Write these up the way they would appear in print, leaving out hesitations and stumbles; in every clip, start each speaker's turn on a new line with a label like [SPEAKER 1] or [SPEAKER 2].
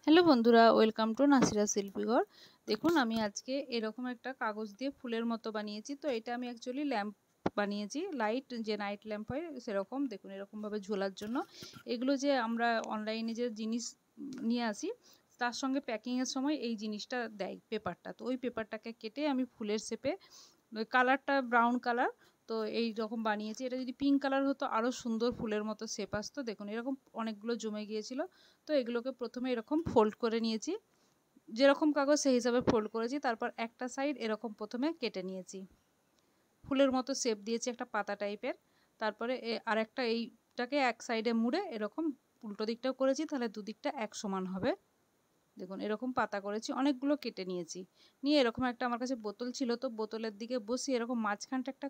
[SPEAKER 1] Hello বন্ধুরা, welcome to Nasira শিল্পীঘর। দেখুন আমি আজকে এরকম একটা কাগজ দিয়ে ফুলের মতো বানিয়েছি। তো এটা আমি অ্যাকচুয়ালি ল্যাম্প বানিয়েছি, লাইট যে নাইট ল্যাম্প হয় সেরকম। দেখুন এরকমভাবে ঝোলার জন্য এগুলো যে আমরা অনলাইনে যে জিনিস নিয়ে আসি তার সঙ্গে প্যাকিংয়ের সময় এই জিনিসটা দেয়, পেপারটা। তো ওই পেপারটাকে কেটে আমি ফুলের শেপে, কালারটা ব্রাউন কালার, তো এই রকম বানিয়েছি। এটা যদি পিঙ্ক কালার হতো আরও সুন্দর ফুলের মতো শেপ আসতো। দেখুন এরকম অনেকগুলো জমে গিয়েছিল। তো এগুলোকে প্রথমে এরকম ফোল্ড করে নিয়েছি, যেরকম কাগজ সেই হিসাবে ফোল্ড করেছি। তারপর একটা সাইড এরকম প্রথমে কেটে নিয়েছি, ফুলের মতো শেপ দিয়েছি একটা পাতা টাইপের। তারপরে আরেকটা এইটাকে এক সাইডে মুড়ে এরকম উল্টো দিকটাও করেছি, তাহলে দুদিকটা এক সমান হবে। দেখুন এরকম পাতা করেছি, অনেকগুলো কেটে নিয়েছি। নিয়ে এরকম একটা আমার কাছে বোতল ছিল, তো বোতলের দিকে বসিয়ে এরকম মাঝখানটা একটা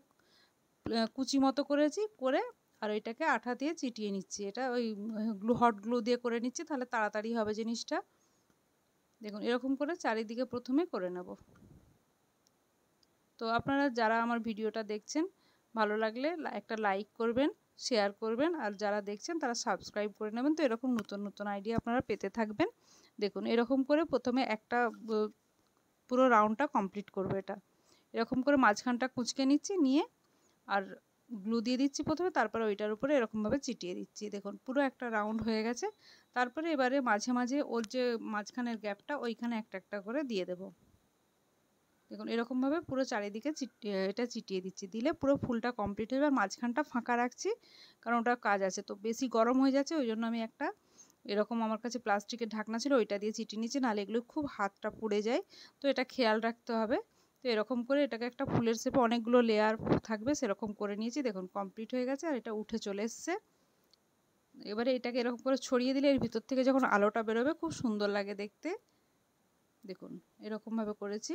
[SPEAKER 1] কুচি মতো করেছি, করে আর ওইটাকে আঠা দিয়ে চিটিয়ে নিচ্ছি। এটা ওই হট গ্লু দিয়ে করে নিচ্ছি, তাহলে তাড়াতাড়ি হবে জিনিসটা। দেখুন এরকম করে চারিদিকে প্রথমে করে নেব। তো আপনারা যারা আমার ভিডিওটা দেখছেন, ভালো লাগলে একটা লাইক করবেন, শেয়ার করবেন, আর যারা দেখছেন তারা সাবস্ক্রাইব করে নেবেন। তো এরকম নতুন নতুন আইডিয়া আপনারা পেতে থাকবেন। দেখুন এরকম করে প্রথমে একটা পুরো রাউন্ডটা কমপ্লিট করবে। এটা এরকম করে মাঝখানটা কুঁচকে নিচ্ছি, নিয়ে আর গ্লু দিয়ে দিচ্ছি প্রথমে, তারপরে ওইটার উপরে এরকমভাবে চিটিয়ে দিচ্ছি। দেখুন পুরো একটা রাউন্ড হয়ে গেছে। তারপরে এবারে মাঝে মাঝে ওর যে মাঝখানের গ্যাপটা ওইখানে একটা একটা করে দিয়ে দেব। দেখুন এরকমভাবে পুরো চারিদিকে এটা চিটিয়ে দিচ্ছি, দিলে পুরো ফুলটা কমপ্লিট হয়ে যাবে। মাঝখানটা ফাঁকা রাখছি, কারণ ওটা কাজ আছে। তো বেশি গরম হয়ে যাচ্ছে, ওই জন্য আমি একটা এরকম আমার কাছে প্লাস্টিকের ঢাকনা ছিল, ওইটা দিয়ে চিটিয়ে নিচ্ছি, নাহলে এগুলো খুব হাতটা পুড়ে যায়। তো এটা খেয়াল রাখতে হবে। তো এরকম করে এটাকে একটা ফুলের শেপে অনেকগুলো লেয়ার থাকবে সেরকম করে নিয়েছি। দেখুন কমপ্লিট হয়ে গেছে, আর এটা উঠে চলে এসছে। এবারে এটাকে এরকম করে ছড়িয়ে দিলে এর ভিতর থেকে যখন আলোটা বেরোবে খুব সুন্দর লাগে দেখতে। দেখুন এরকমভাবে করেছি,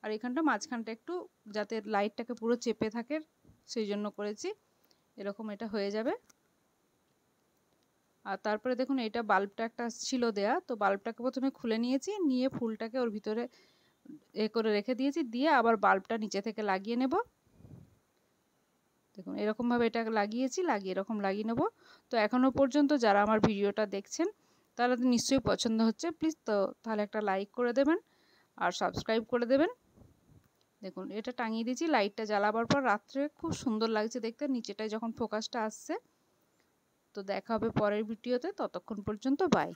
[SPEAKER 1] আর এখানটা মাঝখানটা একটু যাতে লাইটটাকে পুরো চেপে থাকে সেই জন্য করেছি। এরকম এটা হয়ে যাবে। আর তারপরে দেখুন এটা বাল্বটা একটা ছিল দেয়া, তো বাল্বটাকে প্রথমে খুলে নিয়েছি, নিয়ে ফুলটাকে ওর ভিতরে করে রেখে দিয়েছি, দিয়ে আবার বাল্বটা নিচে থেকে লাগিয়ে নেব। দেখুন এরকমভাবে এটা লাগিয়েছি, লাগিয়ে এরকম লাগিয়ে নেব। তো এখনও পর্যন্ত যারা আমার ভিডিওটা দেখছেন তারা তো নিশ্চয়ই পছন্দ হচ্ছে। প্লিজ তো তাহলে একটা লাইক করে দেবেন আর সাবস্ক্রাইব করে দেবেন। দেখুন এটা টাঙিয়ে দিয়েছি, লাইটটা জ্বালাবার পর রাত্রে খুব সুন্দর লাগছে দেখতে, নিচেটায় যখন ফোকাসটা আসছে। তো দেখা হবে পরের ভিডিওতে, ততক্ষণ পর্যন্ত বাই।